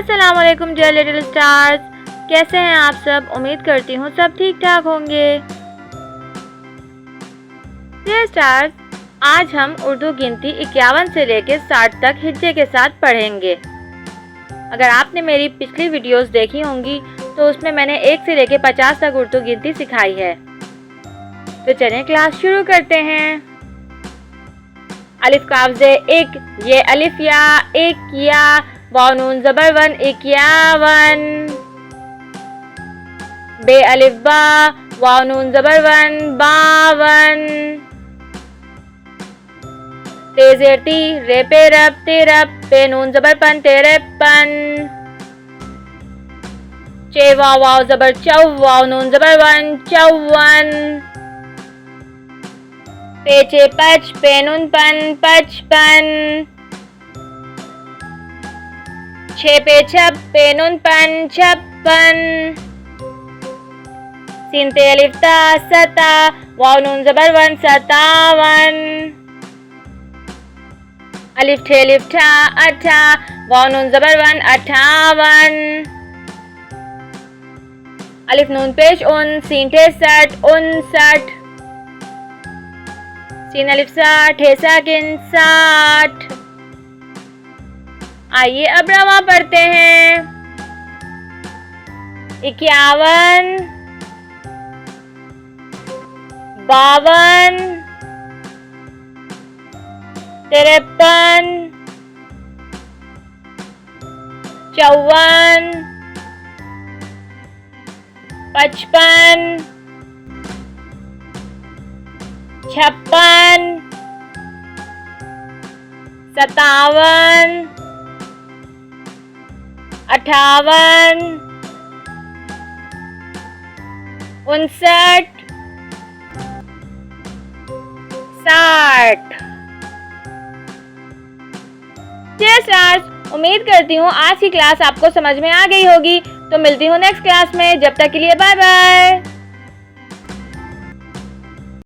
अस्सलाम वालेकुम dear little stars, कैसे हैं आप सब। उम्मीद करती हूँ सब ठीक ठाक होंगे। डियर स्टार्स, आज हम उर्दू गिनती 51 से लेकर 60 तक हिज्जे के साथ पढ़ेंगे। अगर आपने मेरी पिछली वीडियोस देखी होंगी तो उसमें मैंने 1 से लेकर 50 तक उर्दू गिनती सिखाई है। तो चलें क्लास शुरू करते हैं। अलिफ काफ जे इक, ये अलिफ या इक या, वाव नून ज़बर वन 51। बे अलिफ बा, वाव नून ज़बर वन 52। ते ज़ेर ती, रे पे रब तिरप, पे नून ज़बर पन 53। चे वाव वाव ज़बर चौ, वाव नून ज़बर वन 54। पे चे पच, पे नून पन 55। छे पे छप, पे नून पन 56। सीन ते अलिफ ता सता, वाव नून ज़बर वन 57। अलिफ ठे अलिफ ठा अठा, वाव नून ज़बर वन 58। अलिफ नून पेश उन, सीन ठे सट 59। सीन अलिफ सा ठे साकिन 60। आइए अब रवा पढ़ते हैं। 51, 52, 53, 54, 55, 56, 57, 58, 59, 60। उम्मीद करती हूँ आज की क्लास आपको समझ में आ गई होगी। तो मिलती हूँ नेक्स्ट क्लास में, जब तक के लिए बाय बाय।